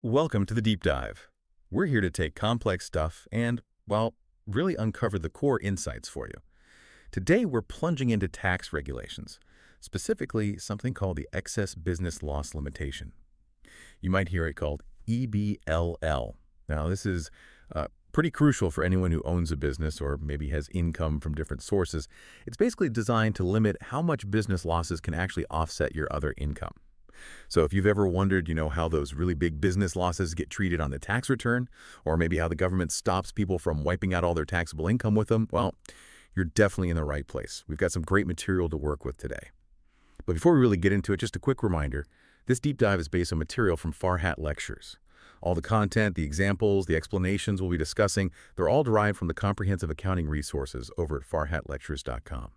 Welcome to the Deep Dive. We're here to take complex stuff and, well, really uncover the core insights for you. Today, we're plunging into tax regulations, specifically something called the Excess Business Loss Limitation. You might hear it called EBLL. Now, this is pretty crucial for anyone who owns a business or maybe has income from different sources. It's basically designed to limit how much business losses can actually offset your other income. So if you've ever wondered, how those really big business losses get treated on the tax return, or maybe how the government stops people from wiping out all their taxable income with them, well, you're definitely in the right place. We've got some great material to work with today. But before we really get into it, just a quick reminder, this deep dive is based on material from Farhat lectures. All the content, the examples, the explanations we'll be discussing, they're all derived from the comprehensive accounting resources over at farhatlectures.com.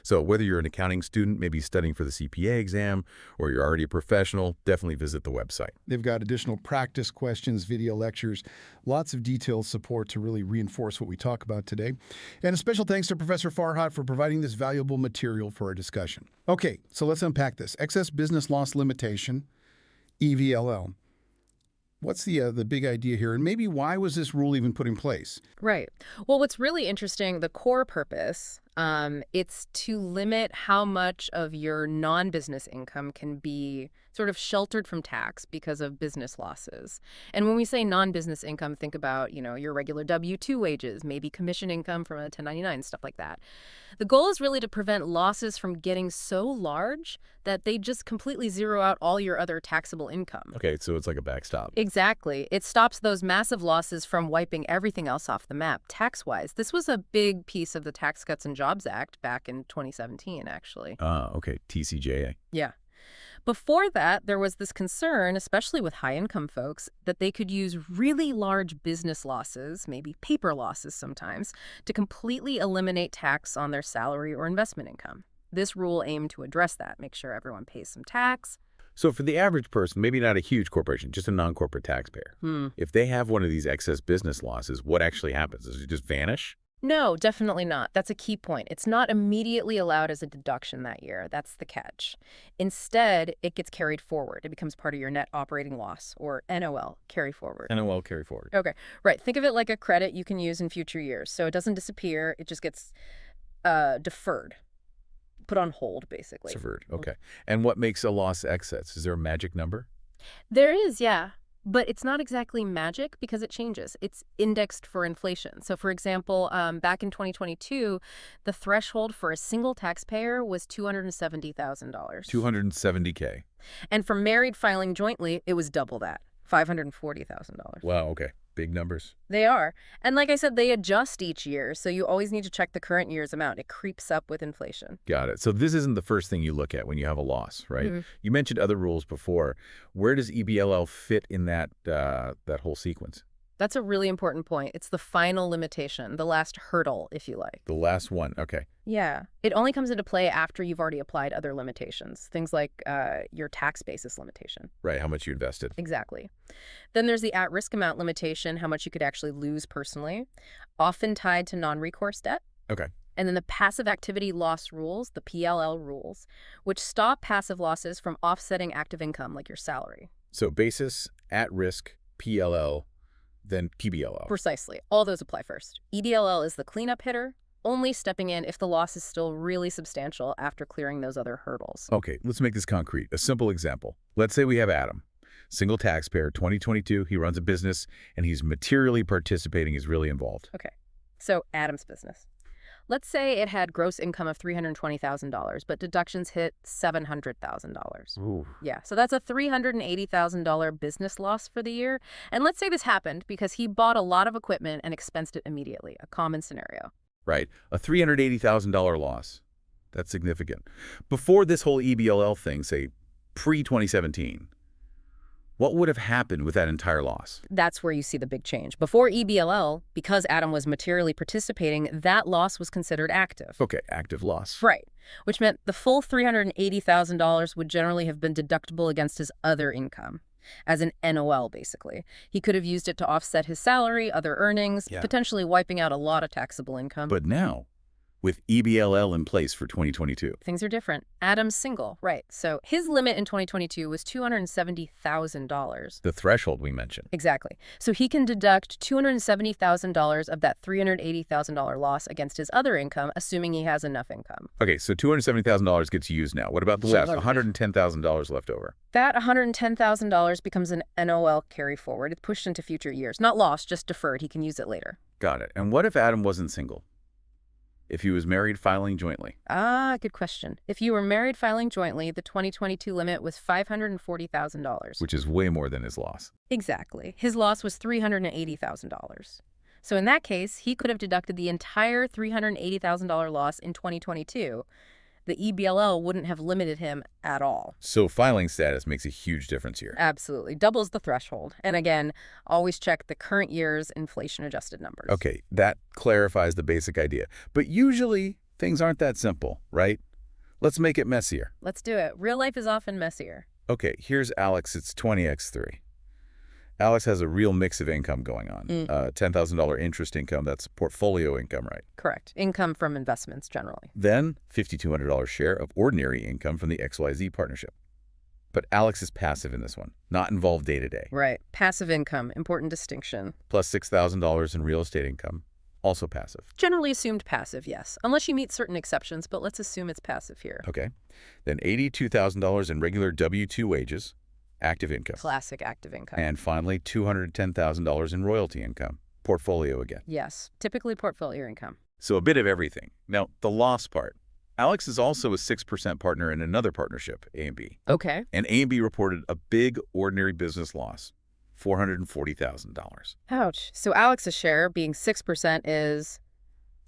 So whether you're an accounting student, maybe studying for the CPA exam, or you're already a professional, definitely visit the website. They've got additional practice questions, video lectures, lots of detailed support to really reinforce what we talk about today. And a special thanks to Professor Farhat for providing this valuable material for our discussion. Okay, so let's unpack this. Excess Business Loss Limitation, EVLL. What's the big idea here, and maybe why was this rule even put in place? Right. Well, what's really interesting, the core purpose, it's to limit how much of your non-business income can be sort of sheltered from tax because of business losses. And when we say non-business income, think about, your regular W-2 wages, maybe commission income from a 1099, stuff like that. The goal is really to prevent losses from getting so large that they just completely zero out all your other taxable income. Okay, so it's like a backstop. Exactly. It stops those massive losses from wiping everything else off the map tax-wise. This was a big piece of the Tax Cuts and Jobs Act back in 2017, actually. Okay, TCJA. Yeah. Before that, there was this concern, especially with high-income folks, that they could use really large business losses, maybe paper losses sometimes, to completely eliminate tax on their salary or investment income. This rule aimed to address that, make sure everyone pays some tax. So for the average person, maybe not a huge corporation, just a non-corporate taxpayer, if they have one of these excess business losses, what actually happens? Does it just vanish? No, definitely not. That's a key point. It's not immediately allowed as a deduction that year. That's the catch. Instead, it gets carried forward. It becomes part of your net operating loss, or NOL, carry forward. NOL carry forward. Okay, right. Think of it like a credit you can use in future years. So it doesn't disappear. It just gets deferred, put on hold, basically. Deferred, okay. And what makes a loss excess? Is there a magic number? There is, yeah. But it's not exactly magic because it changes. It's indexed for inflation. So, for example, back in 2022, the threshold for a single taxpayer was $270,000. $270K. And for married filing jointly, it was double that, $540,000. Wow, okay. Big numbers. They are. And like I said, they adjust each year, so you always need to check the current year's amount. It creeps up with inflation. Got it. So this isn't the first thing you look at when you have a loss, right? You mentioned other rules before. Where does EBLL fit in that whole sequence? That's a really important point. It's the final limitation, the last hurdle, if you like. The last one, okay. Yeah. It only comes into play after you've already applied other limitations, things like your tax basis limitation. Right, how much you invested. Exactly. Then there's the at-risk amount limitation, how much you could actually lose personally, often tied to non-recourse debt. Okay. And then the passive activity loss rules, the PLL rules, which stop passive losses from offsetting active income like your salary. So basis, at-risk, PLL, then PBLL. Precisely. All those apply first. EBLL is the cleanup hitter, only stepping in if the loss is still really substantial after clearing those other hurdles. Okay, let's make this concrete. A simple example. Let's say we have Adam, single taxpayer, 2022. He runs a business, and he's materially participating. He's really involved. Okay, so Adam's business. Let's say it had gross income of $320,000, but deductions hit $700,000. Ooh. Yeah, so that's a $380,000 business loss for the year. And let's say this happened because he bought a lot of equipment and expensed it immediately, a common scenario. Right, a $380,000 loss. That's significant. Before this whole EBLL thing, say pre-2017, what would have happened with that entire loss? That's where you see the big change. Before EBLL, because Adam was materially participating, that loss was considered active. Okay, active loss. Right, which meant the full $380,000 would generally have been deductible against his other income, as an NOL, basically. He could have used it to offset his salary, other earnings, potentially wiping out a lot of taxable income. But now, with EBLL in place for 2022. Things are different. Adam's single, right. So his limit in 2022 was $270,000. The threshold we mentioned. Exactly. So he can deduct $270,000 of that $380,000 loss against his other income, assuming he has enough income. Okay, so $270,000 gets used now. What about the left? $110,000 left over. That $110,000 becomes an NOL carry forward. It's pushed into future years. Not lost, just deferred. He can use it later. Got it. And what if Adam wasn't single? If he was married filing jointly? Good question. If you were married filing jointly, the 2022 limit was $540,000. Which is way more than his loss. Exactly. His loss was $380,000. So in that case, he could have deducted the entire $380,000 loss in 2022. The EBLL wouldn't have limited him at all. So filing status makes a huge difference here. Absolutely. Doubles the threshold. And again, always check the current year's inflation-adjusted numbers. Okay, that clarifies the basic idea. But usually, things aren't that simple, right? Let's make it messier. Let's do it. Real life is often messier. Okay, here's Alex. It's 20x3. Alex has a real mix of income going on. $10,000 interest income, that's portfolio income, right? Correct. Income from investments generally. Then $5,200 share of ordinary income from the XYZ partnership. But Alex is passive in this one, not involved day-to-day. Right. Passive income, important distinction. Plus $6,000 in real estate income, also passive. Generally assumed passive, yes. Unless you meet certain exceptions, but let's assume it's passive here. Okay. Then $82,000 in regular W-2 wages, active income. Classic active income. And finally, $210,000 in royalty income, portfolio again. Yes, typically portfolio income. So a bit of everything. Now, the loss part. Alex is also a 6% partner in another partnership, A&B. Okay. And A&B reported a big ordinary business loss, $440,000. Ouch. So Alex's share, being 6%, is,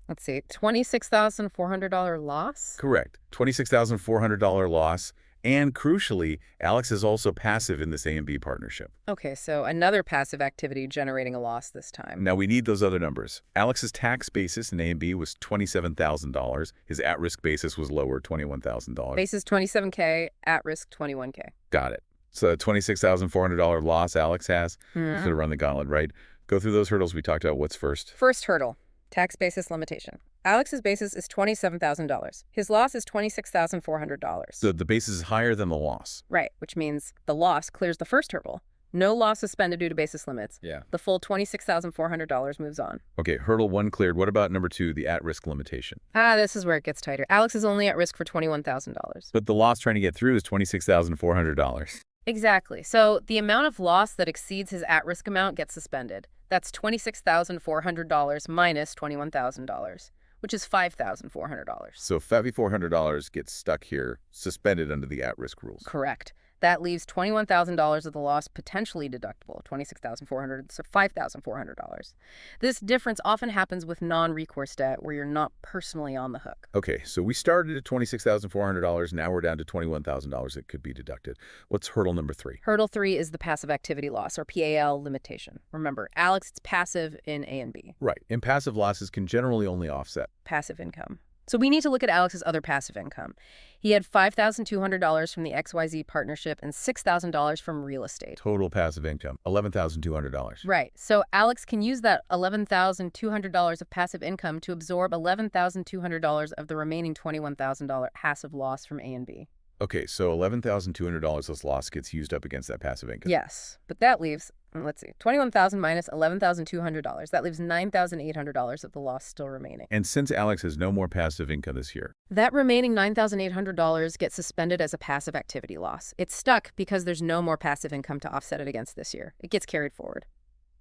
let's see, $26,400 loss? Correct. $26,400 loss. And crucially, Alex is also passive in this A&B partnership. Okay, so another passive activity generating a loss this time. Now we need those other numbers. Alex's tax basis in A&B was $27,000. His at-risk basis was lower, $21,000. Basis $27K, at risk $21K. Got it. So a $26,400 loss Alex has. Could have run the gauntlet, right? Go through those hurdles we talked about. What's first? First hurdle, tax basis limitation. Alex's basis is $27,000. His loss is $26,400. So the basis is higher than the loss. Right, which means the loss clears the first hurdle. No loss suspended due to basis limits. Yeah. The full $26,400 moves on. Okay, hurdle 1 cleared. What about number 2, the at-risk limitation? This is where it gets tighter. Alex is only at risk for $21,000. But the loss trying to get through is $26,400. Exactly. So the amount of loss that exceeds his at-risk amount gets suspended. That's $26,400 minus $21,000. Which is $5,400. So $5,400 gets stuck here, suspended under the at-risk rules. Correct. That leaves $21,000 of the loss potentially deductible, $26,400, so $5,400. This difference often happens with non-recourse debt where you're not personally on the hook. Okay, so we started at $26,400. Now we're down to $21,000 that could be deducted. What's hurdle number 3? Hurdle 3 is the passive activity loss, or PAL limitation. Remember, Alex, it's passive in A and B. Right. Impassive losses can generally only offset Passive income. So we need to look at Alex's other passive income. He had $5,200 from the XYZ partnership and $6,000 from real estate. total passive income, $11,200. Right. So Alex can use that $11,200 of passive income to absorb $11,200 of the remaining $21,000 passive loss from A and B. Okay, so $11,200 of loss gets used up against that passive income. Yes, but that leaves, let's see, $21,000 minus $11,200. That leaves $9,800 of the loss still remaining. And since Alex has no more passive income this year, That remaining $9,800 gets suspended as a passive activity loss. It's stuck because there's no more passive income to offset it against this year. It gets carried forward.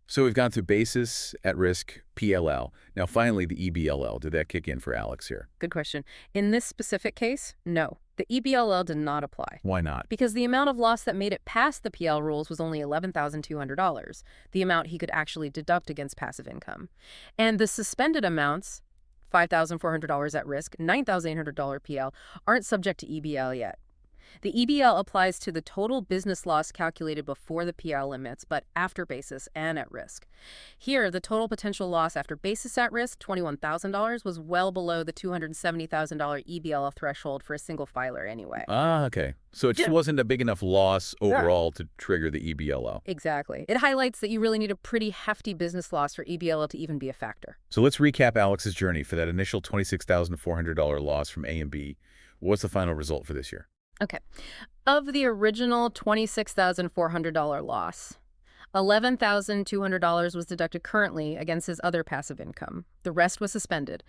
so we've gone through basis, at risk, PLL. Now finally the EBLL. Did that kick in for Alex here? Good question. In this specific case, no. The EBLL did not apply. Why not? Because the amount of loss that made it past the PL rules was only $11,200, the amount he could actually deduct against passive income. And the suspended amounts, $5,400 at risk, $9,800 PL, aren't subject to EBL yet. The EBL applies to the total business loss calculated before the PL limits, but after basis and at risk. Here, the total potential loss after basis at risk, $21,000, was well below the $270,000 EBL threshold for a single filer anyway. Ah, okay. So it just wasn't a big enough loss overall to trigger the EBLO. Exactly. It highlights that you really need a pretty hefty business loss for EBLO to even be a factor. So let's recap Alex's journey for that initial $26,400 loss from A and B. What's the final result for this year? Okay. Of the original $26,400 loss, $11,200 was deducted currently against his other passive income. The rest was suspended.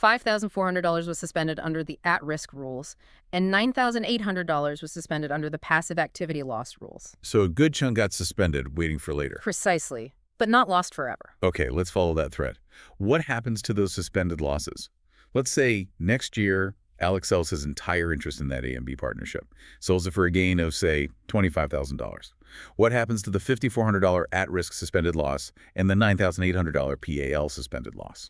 $5,400 was suspended under the at-risk rules, and $9,800 was suspended under the passive activity loss rules. So a good chunk got suspended, waiting for later. Precisely, but not lost forever. Okay, let's follow that thread. What happens to those suspended losses? Let's say next year, Alex sells his entire interest in that A and B partnership, sells it for a gain of, say, $25,000. What happens to the $5,400 at-risk suspended loss and the $9,800 PAL suspended loss?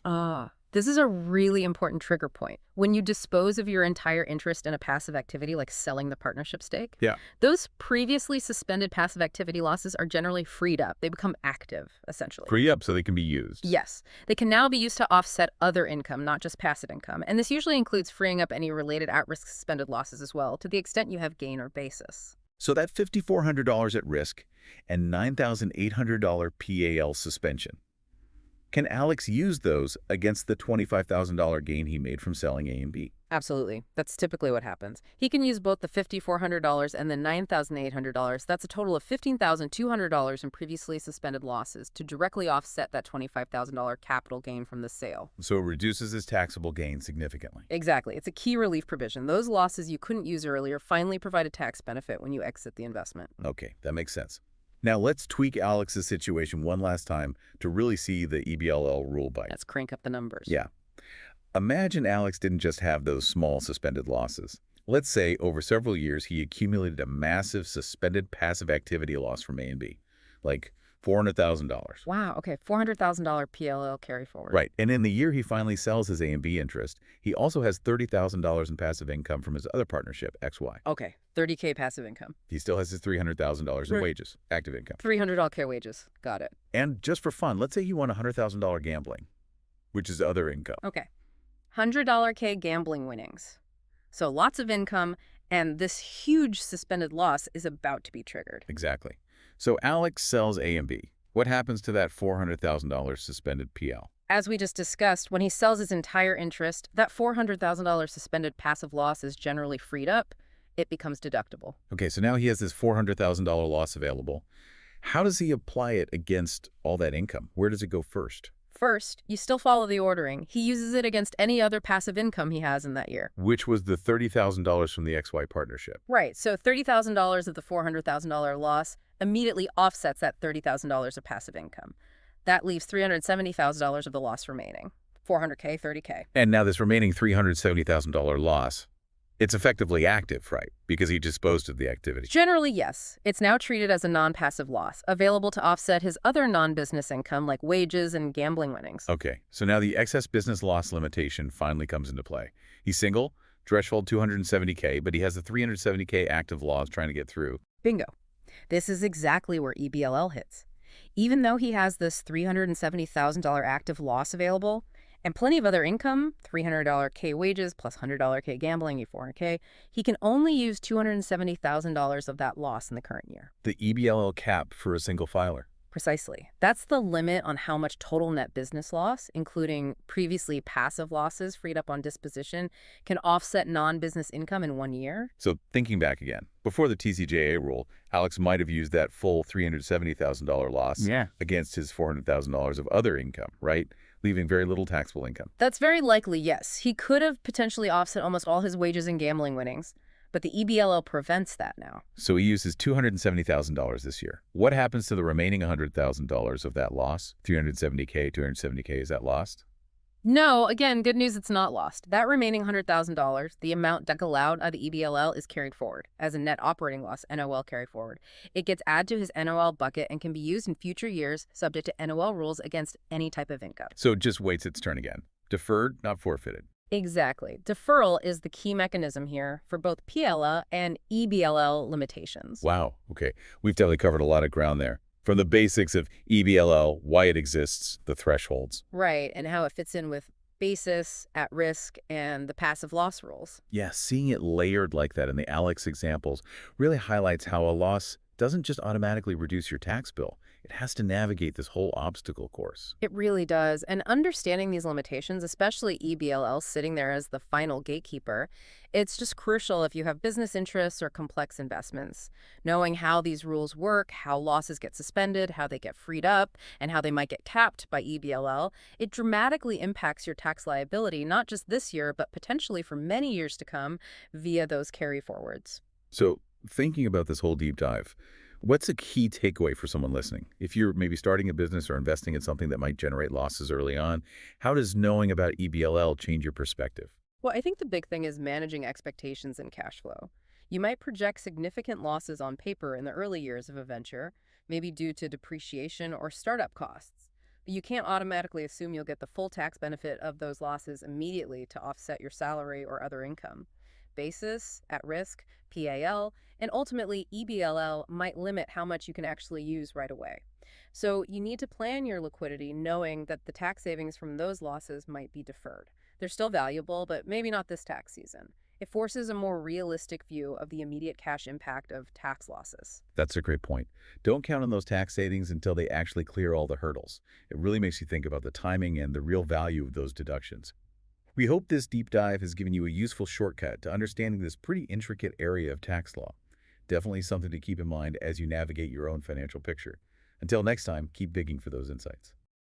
This is a really important trigger point. When you dispose of your entire interest in a passive activity, like selling the partnership stake, those previously suspended passive activity losses are generally freed up. They become active, essentially. Free up so they can be used. Yes. They can now be used to offset other income, not just passive income. And this usually includes freeing up any related at-risk suspended losses as well, to the extent you have gain or basis. So that $5,400 at risk and $9,800 PAL suspension. Can Alex use those against the $25,000 gain he made from selling A and B? Absolutely. That's typically what happens. He can use both the $5,400 and the $9,800. That's a total of $15,200 in previously suspended losses to directly offset that $25,000 capital gain from the sale. So it reduces his taxable gain significantly. Exactly. It's a key relief provision. Those losses you couldn't use earlier finally provide a tax benefit when you exit the investment. Okay, that makes sense. Now let's tweak Alex's situation one last time to really see the EBLL rule bite. Let's crank up the numbers. Yeah. Imagine Alex didn't just have those small suspended losses. Let's say over several years he accumulated a massive suspended passive activity loss from A and B, like $400,000. Wow, okay, $400,000 PLL carry forward. Right, and in the year he finally sells his A and B interest, he also has $30,000 in passive income from his other partnership, XY. Okay, $30K passive income. He still has his $300,000 in wages, active income. $300 care wages, got it. And just for fun, let's say he won $100,000 gambling, which is other income. Okay, $100 K gambling winnings. So lots of income, and this huge suspended loss is about to be triggered. Exactly. So Alex sells A and B. What happens to that $400,000 suspended PL? As we just discussed, when he sells his entire interest, that $400,000 suspended passive loss is generally freed up. It becomes deductible. Okay, so now he has this $400,000 loss available. How does he apply it against all that income? Where does it go first? First, you still follow the ordering. He uses it against any other passive income he has in that year. Which was the $30,000 from the XY partnership. Right, so $30,000 of the $400,000 loss immediately offsets that $30,000 of passive income. That leaves $370,000 of the loss remaining. $400K, $30K. And now this remaining $370,000 loss, it's effectively active, right? Because he disposed of the activity. Generally, yes. It's now treated as a non-passive loss, available to offset his other non-business income like wages and gambling winnings. Okay, so now the excess business loss limitation finally comes into play. He's single, threshold $270K, but he has the $370K active loss trying to get through. Bingo. This is exactly where EBLL hits. Even though he has this $370,000 active loss available and plenty of other income, $300 K wages plus $100 K gambling, $400K, he can only use $270,000 of that loss in the current year. The EBLL cap for a single filer. Precisely. That's the limit on how much total net business loss, including previously passive losses freed up on disposition, can offset non-business income in 1 year. So thinking back again, before the TCJA rule, Alex might have used that full $370,000 loss against his $400,000 of other income, right? Leaving very little taxable income. That's very likely, yes. He could have potentially offset almost all his wages and gambling winnings. But the EBLL prevents that now. So he uses $270,000 this year. What happens to the remaining $100,000 of that loss? $370K, $270K, is that lost? No, again, good news, it's not lost. That remaining $100,000, the amount allowed by the EBLL, is carried forward as a net operating loss, NOL carry forward. It gets added to his NOL bucket and can be used in future years subject to NOL rules against any type of income. So it just waits its turn again. Deferred, not forfeited. Exactly. Deferral is the key mechanism here for both PLA and EBLL limitations. Wow. Okay. We've definitely covered a lot of ground there. From the basics of EBLL, why it exists, the thresholds. Right, and how it fits in with basis, at risk, and the passive loss rules. Yeah, seeing it layered like that in the Alex examples really highlights how a loss doesn't just automatically reduce your tax bill. It has to navigate this whole obstacle course. It really does. And understanding these limitations, especially EBLL sitting there as the final gatekeeper, it's just crucial if you have business interests or complex investments. Knowing how these rules work, how losses get suspended, how they get freed up, and how they might get capped by EBLL, it dramatically impacts your tax liability, not just this year, but potentially for many years to come via those carry forwards. So, thinking about this whole deep dive, what's a key takeaway for someone listening? If you're maybe starting a business or investing in something that might generate losses early on, how does knowing about EBLL change your perspective? Well, I think the big thing is managing expectations and cash flow. You might project significant losses on paper in the early years of a venture, maybe due to depreciation or startup costs. But you can't automatically assume you'll get the full tax benefit of those losses immediately to offset your salary or other income. Basis, at risk, PAL, and ultimately EBLL might limit how much you can actually use right away. So you need to plan your liquidity knowing that the tax savings from those losses might be deferred. They're still valuable, but maybe not this tax season. It forces a more realistic view of the immediate cash impact of tax losses. That's a great point. Don't count on those tax savings until they actually clear all the hurdles. It really makes you think about the timing and the real value of those deductions. We hope this deep dive has given you a useful shortcut to understanding this pretty intricate area of tax law. Definitely something to keep in mind as you navigate your own financial picture. Until next time, keep digging for those insights.